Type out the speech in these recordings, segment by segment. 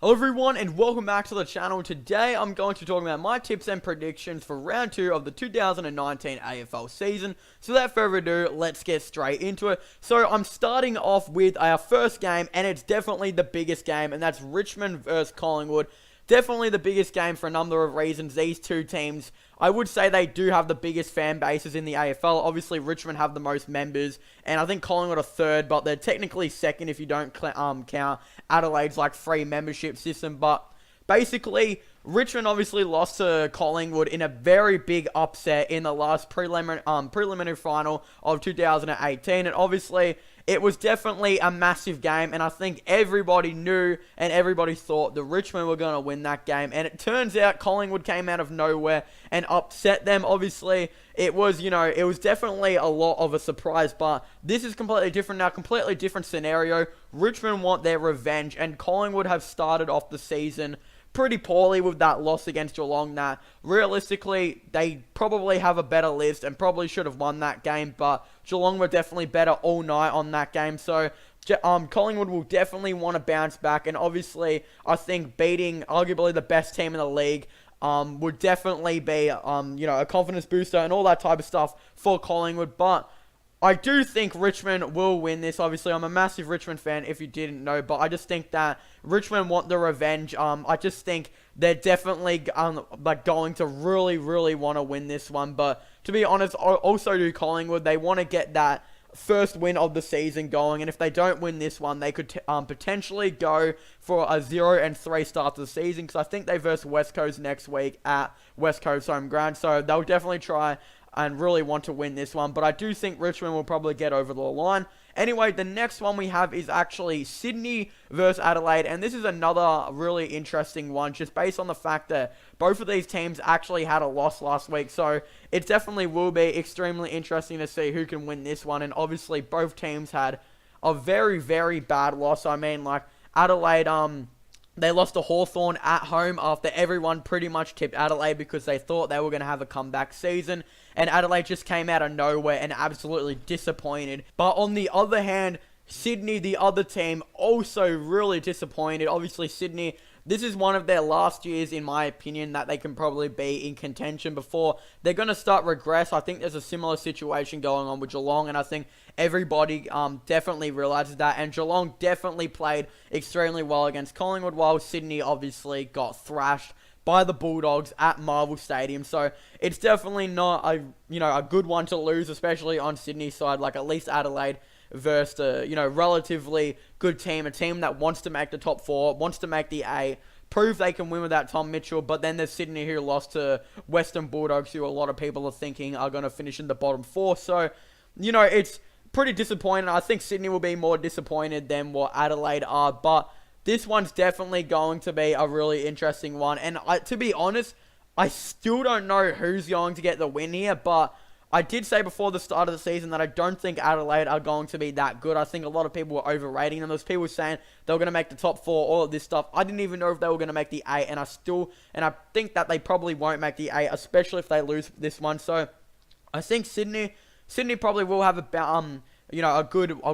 Hello everyone and welcome back to the channel. Today I'm going to be talking about my tips and predictions for round 2 of the 2019 AFL season. So without further ado, let's get straight into it. So I'm starting off with our first game, and it's definitely the biggest game, and that's Richmond versus Collingwood. Definitely the biggest game for a number of reasons. These two teams, I would say they do have the biggest fan bases in the AFL. Obviously, Richmond have the most members, and I think Collingwood are third, but they're technically second if you don't count Adelaide's free membership system. But basically, Richmond obviously lost to Collingwood in a very big upset in the last preliminary final of 2018, and obviously it was definitely a massive game, and I think everybody knew and everybody thought that Richmond were going to win that game, and it turns out Collingwood came out of nowhere and upset them. Obviously, it was definitely a lot of a surprise, but this is completely different now, completely different scenario. Richmond want their revenge, and Collingwood have started off the season pretty poorly with that loss against Geelong. That realistically, they probably have a better list and probably should have won that game, but Geelong were definitely better all night on that game. So Collingwood will definitely want to bounce back, and obviously I think beating arguably the best team in the league would definitely be a confidence booster and all that type of stuff for Collingwood. But I do think Richmond will win this. Obviously, I'm a massive Richmond fan, if you didn't know, but I just think that Richmond want the revenge. I just think they're definitely going to really want to win this one. But to be honest, also do Collingwood. They want to get that first win of the season going, and if they don't win this one, they could potentially go for a 0-3 start to the season, because I think they verse West Coast next week at West Coast home ground, so they'll definitely try and really want to win this one. But I do think Richmond will probably get over the line. Anyway, the next one we have is actually Sydney versus Adelaide, and this is another really interesting one, just based on the fact that both of these teams actually had a loss last week, so it definitely will be extremely interesting to see who can win this one. And obviously both teams had a very bad loss. I mean, Adelaide, they lost to Hawthorn at home after everyone pretty much tipped Adelaide because they thought they were going to have a comeback season. And Adelaide just came out of nowhere and absolutely disappointed. But on the other hand, Sydney, the other team, also really disappointed. Obviously, Sydney, this is one of their last years, in my opinion, that they can probably be in contention before they're going to start regress. I think there's a similar situation going on with Geelong, and I think everybody definitely realizes that. And Geelong definitely played extremely well against Collingwood, while Sydney obviously got thrashed by the Bulldogs at Marvel Stadium. So it's definitely not a good one to lose, especially on Sydney's side. At least Adelaide versus a relatively good team, a team that wants to make the top 4, wants to make the A, prove they can win without Tom Mitchell. But then there's Sydney, who lost to Western Bulldogs, who a lot of people are thinking are going to finish in the bottom 4. So it's pretty disappointing. I think Sydney will be more disappointed than what Adelaide are, but this one's definitely going to be a really interesting one. And to be honest, I still don't know who's going to get the win here, but I did say before the start of the season that I don't think Adelaide are going to be that good. I think a lot of people were overrating them. There's people saying they were going to make the top 4, all of this stuff. I didn't even know if they were going to make the A, and I think that they probably won't make the A, especially if they lose this one. So I think Sydney probably will have a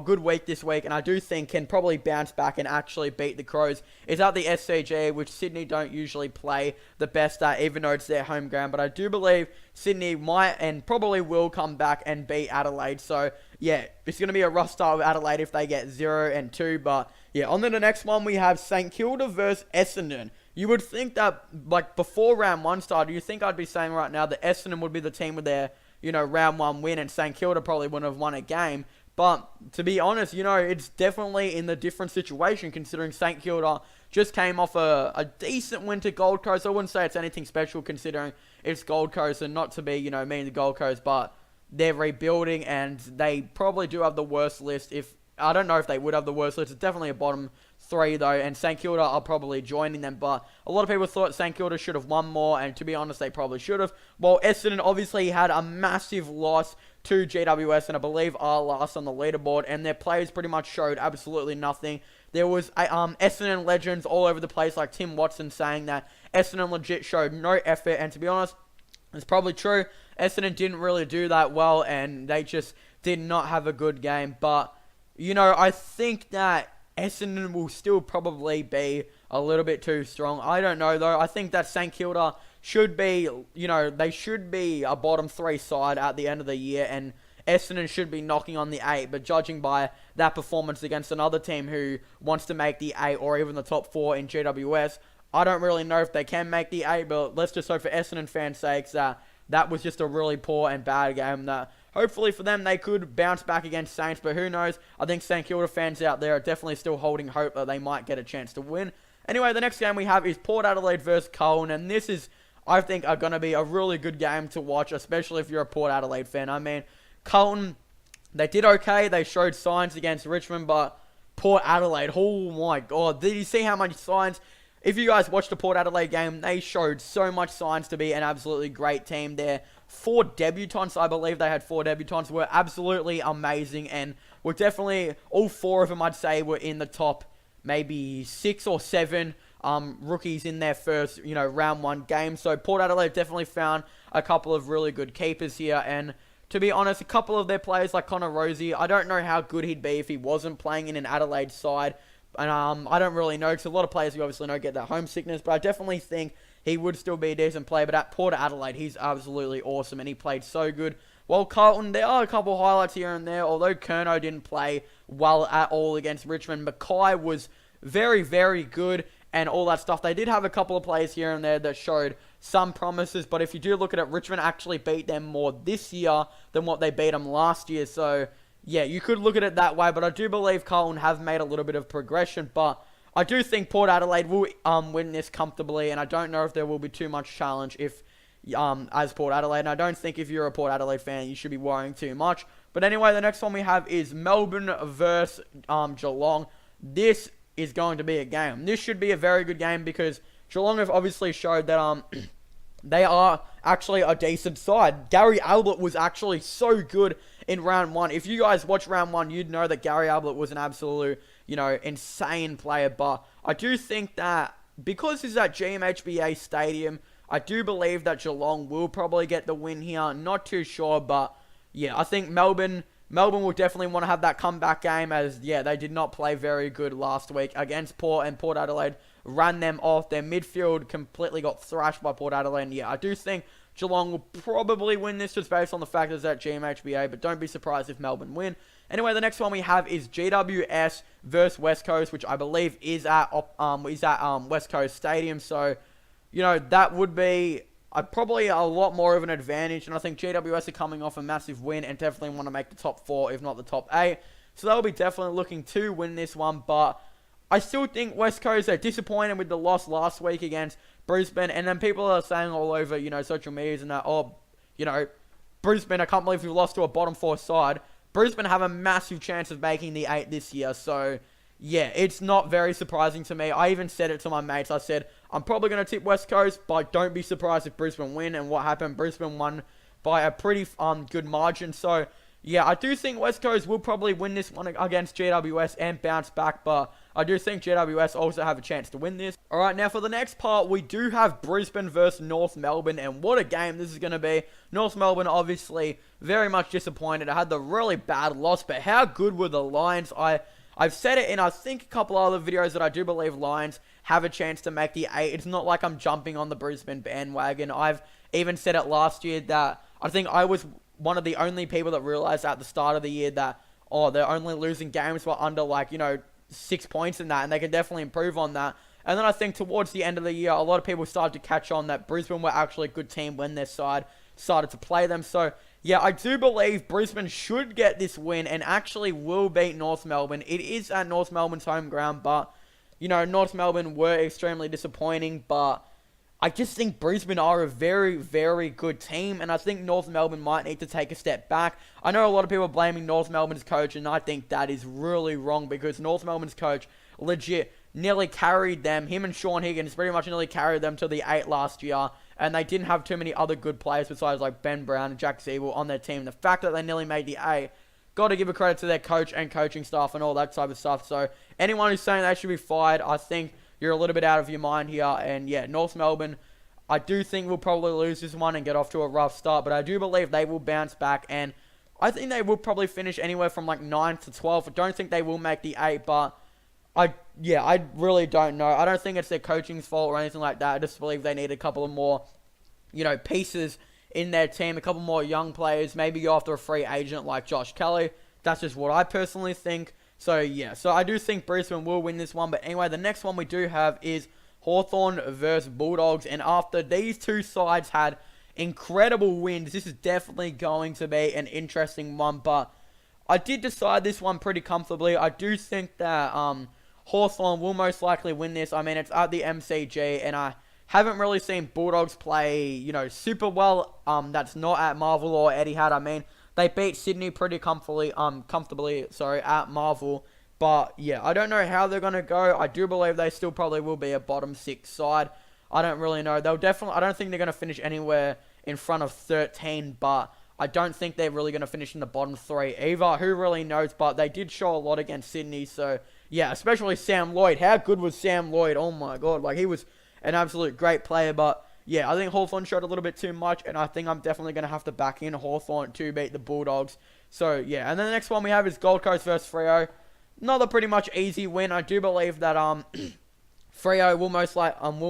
good week this week, and I do think can probably bounce back and actually beat the Crows. It's at the SCG, which Sydney don't usually play the best at, even though it's their home ground. But I do believe Sydney might and probably will come back and beat Adelaide. So yeah, it's going to be a rough start with Adelaide if they get 0-2. But yeah, on to the next one, we have St Kilda versus Essendon. You would think that before round 1 started, you think I'd be saying right now that Essendon would be the team with their round 1 win, and St Kilda probably wouldn't have won a game. But to be honest, it's definitely in the different situation, considering St Kilda just came off a decent win to Gold Coast. I wouldn't say it's anything special considering it's Gold Coast, and not to be, mean the Gold Coast, but they're rebuilding and they probably do have the worst list. I don't know if they would have the worst list. It's definitely a bottom 3 though, and St Kilda are probably joining them, but a lot of people thought St Kilda should have won more, and to be honest, they probably should have. Well, Essendon obviously had a massive loss to GWS, and I believe are last on the leaderboard, and their players pretty much showed absolutely nothing. There was Essendon legends all over the place, like Tim Watson saying that Essendon legit showed no effort, and to be honest, it's probably true. Essendon didn't really do that well, and they just did not have a good game. But I think that Essendon will still probably be a little bit too strong. I don't know, though. I think that St Kilda should be, they should be a bottom 3 side at the end of the year, and Essendon should be knocking on the 8, but judging by that performance against another team who wants to make the 8 or even the top 4 in GWS, I don't really know if they can make the 8, but let's just hope for Essendon fans' sakes that was just a really poor and bad game that hopefully for them they could bounce back against Saints, but who knows. I think St Kilda fans out there are definitely still holding hope that they might get a chance to win. Anyway, the next game we have is Port Adelaide versus Collingwood, and this is, I think, are going to be a really good game to watch, especially if you're a Port Adelaide fan. I mean, Carlton, they did okay. They showed signs against Richmond, but Port Adelaide, oh my God. Did you see how much signs? If you guys watched the Port Adelaide game, they showed so much signs to be an absolutely great team there. 4 debutants, I believe they had 4 debutants, were absolutely amazing, and were definitely, all 4 of them, I'd say, were in the top maybe 6 or 7 rookies in their first, round 1 game. So Port Adelaide definitely found a couple of really good keepers here, and to be honest, a couple of their players like Connor Rosie, I don't know how good he'd be if he wasn't playing in an Adelaide side. And I don't really know, because a lot of players you obviously know get that homesickness, but I definitely think he would still be a decent player. But at Port Adelaide, he's absolutely awesome, and he played so good. While Carlton, there are a couple highlights here and there, although Curnow didn't play well at all against Richmond. Mackay was very, very good and all that stuff. They did have a couple of players here and there that showed some promises, but if you do look at it, Richmond actually beat them more this year than what they beat them last year. So, yeah, you could look at it that way, but I do believe Carlton have made a little bit of progression, but I do think Port Adelaide will win this comfortably, and I don't know if there will be too much challenge if as Port Adelaide, and I don't think if you're a Port Adelaide fan, you should be worrying too much. But anyway, the next one we have is Melbourne versus Geelong. This is going to be a game. This should be a very good game because Geelong have obviously showed that they are actually a decent side. Gary Ablett was actually so good in round 1. If you guys watch round 1, you'd know that Gary Ablett was an absolute, insane player. But I do think that because it's at GMHBA Stadium, I do believe that Geelong will probably get the win here. Not too sure, but yeah, I think Melbourne will definitely want to have that comeback game as, yeah, they did not play very good last week against Port, and Port Adelaide ran them off. Their midfield completely got thrashed by Port Adelaide, and yeah, I do think Geelong will probably win this just based on the fact that it's at GMHBA, but don't be surprised if Melbourne win. Anyway, the next one we have is GWS versus West Coast, which I believe is at West Coast Stadium, so, that would be probably a lot more of an advantage, and I think GWS are coming off a massive win and definitely want to make the top 4, if not the top 8. So they'll be definitely looking to win this one, but I still think West Coast are disappointed with the loss last week against Brisbane, and then people are saying all over, social medias and that, Brisbane, I can't believe we lost to a bottom 4 side. Brisbane have a massive chance of making the 8 this year, so yeah, it's not very surprising to me. I even said it to my mates. I said, I'm probably going to tip West Coast, but don't be surprised if Brisbane win. And what happened? Brisbane won by a pretty good margin. So, yeah, I do think West Coast will probably win this one against GWS and bounce back, but I do think GWS also have a chance to win this. Alright, now for the next part, we do have Brisbane versus North Melbourne, and what a game this is going to be. North Melbourne, obviously, very much disappointed. I had the really bad loss, but how good were the Lions? I've said it in, I think, a couple other videos that I do believe Lions have a chance to make the 8. It's not like I'm jumping on the Brisbane bandwagon. I've even said it last year that I think I was one of the only people that realized at the start of the year that, they're only losing games by under, 6 points in that, and they can definitely improve on that. And then I think towards the end of the year, a lot of people started to catch on that Brisbane were actually a good team when their side started to play them. So, yeah, I do believe Brisbane should get this win and actually will beat North Melbourne. It is at North Melbourne's home ground, but, North Melbourne were extremely disappointing, but I just think Brisbane are a very, very good team, and I think North Melbourne might need to take a step back. I know a lot of people are blaming North Melbourne's coach, and I think that is really wrong because North Melbourne's coach legit nearly carried them. Him and Sean Higgins pretty much nearly carried them to the 8 last year, and they didn't have too many other good players besides Ben Brown and Jack Siebel on their team. The fact that they nearly made the 8, got to give a credit to their coach and coaching staff and all that type of stuff. So anyone who's saying they should be fired, I think you're a little bit out of your mind here. And yeah, North Melbourne, I do think will probably lose this one and get off to a rough start, but I do believe they will bounce back, and I think they will probably finish anywhere from 9 to 12. I don't think they will make the 8, but I yeah, I really don't know. I don't think it's their coaching's fault or anything like that. I just believe they need a couple of more, pieces in their team, a couple more young players, maybe go after a free agent like Josh Kelly. That's just what I personally think. So, yeah, so I do think Brisbane will win this one. But anyway, the next one we do have is Hawthorn versus Bulldogs. And after these two sides had incredible wins, this is definitely going to be an interesting one. But I did decide this one pretty comfortably. I do think that Hawthorn will most likely win this. I mean, it's at the MCG, and I haven't really seen Bulldogs play, super well. That's not at Marvel or Etihad. I mean, they beat Sydney pretty comfortably, at Marvel. But yeah, I don't know how they're gonna go. I do believe they still probably will be a bottom 6 side. I don't really know. I don't think they're gonna finish anywhere in front of 13, but I don't think they're really gonna finish in the bottom 3 either. Who really knows? But they did show a lot against Sydney, so yeah, especially Sam Lloyd. How good was Sam Lloyd? Oh my god, he was an absolute great player. But yeah, I think Hawthorn showed a little bit too much, and I think I'm definitely going to have to back in Hawthorn to beat the Bulldogs. So yeah, and then the next one we have is Gold Coast versus Freo. Another pretty much easy win. I do believe that Freo will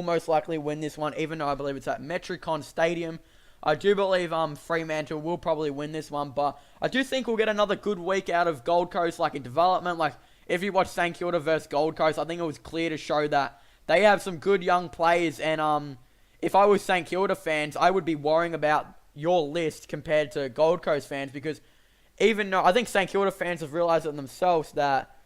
most likely win this one, even though I believe it's at Metricon Stadium. I do believe Fremantle will probably win this one, but I do think we'll get another good week out of Gold Coast, in development. If you watch St Kilda versus Gold Coast, I think it was clear to show that they have some good young players, and if I was St Kilda fans, I would be worrying about your list compared to Gold Coast fans, because even though I think St Kilda fans have realised it themselves that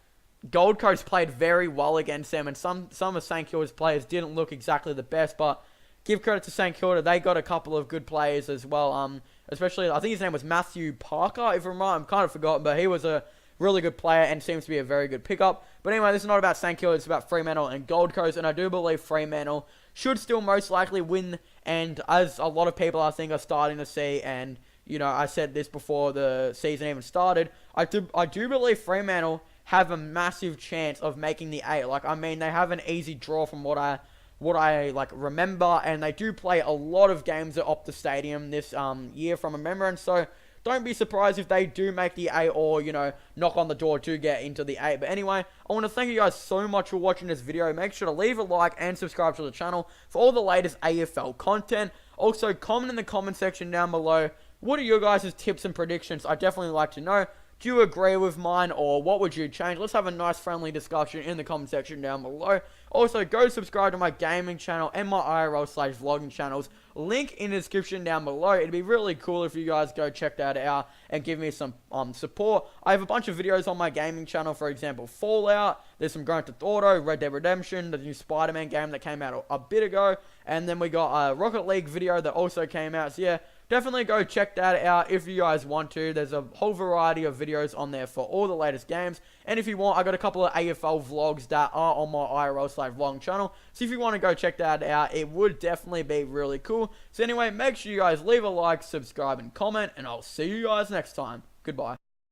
Gold Coast played very well against them, and some of St Kilda's players didn't look exactly the best, but give credit to St Kilda, they got a couple of good players as well, especially, I think his name was Matthew Parker, if I'm right, I'm kind of forgotten, but he was a really good player and seems to be a very good pickup. But anyway, this is not about St Kilda, it's about Fremantle and Gold Coast, and I do believe Fremantle should still most likely win, and as a lot of people I think are starting to see, and I said this before the season even started, I do believe Fremantle have a massive chance of making the 8. They have an easy draw from what I remember, and they do play a lot of games at Optus Stadium this year from remembrance, so don't be surprised if they do make the 8 or, knock on the door to get into the 8. But anyway, I want to thank you guys so much for watching this video. Make sure to leave a like and subscribe to the channel for all the latest AFL content. Also, comment in the comment section down below. What are your guys' tips and predictions? I'd definitely like to know. Do you agree with mine, or what would you change? Let's have a nice friendly discussion in the comment section down below. Also, go subscribe to my gaming channel and my IRL/vlogging channels. Link in the description down below. It'd be really cool if you guys go check that out and give me some support. I have a bunch of videos on my gaming channel, for example, Fallout. There's some Grand Theft Auto, Red Dead Redemption, the new Spider-Man game that came out a bit ago. And then we got a Rocket League video that also came out. So yeah, definitely go check that out if you guys want to. There's a whole variety of videos on there for all the latest games. And if you want, I got a couple of AFL vlogs that are on my IRL/vlog channel. So if you want to go check that out, it would definitely be really cool. So anyway, make sure you guys leave a like, subscribe, and comment. And I'll see you guys next time. Goodbye.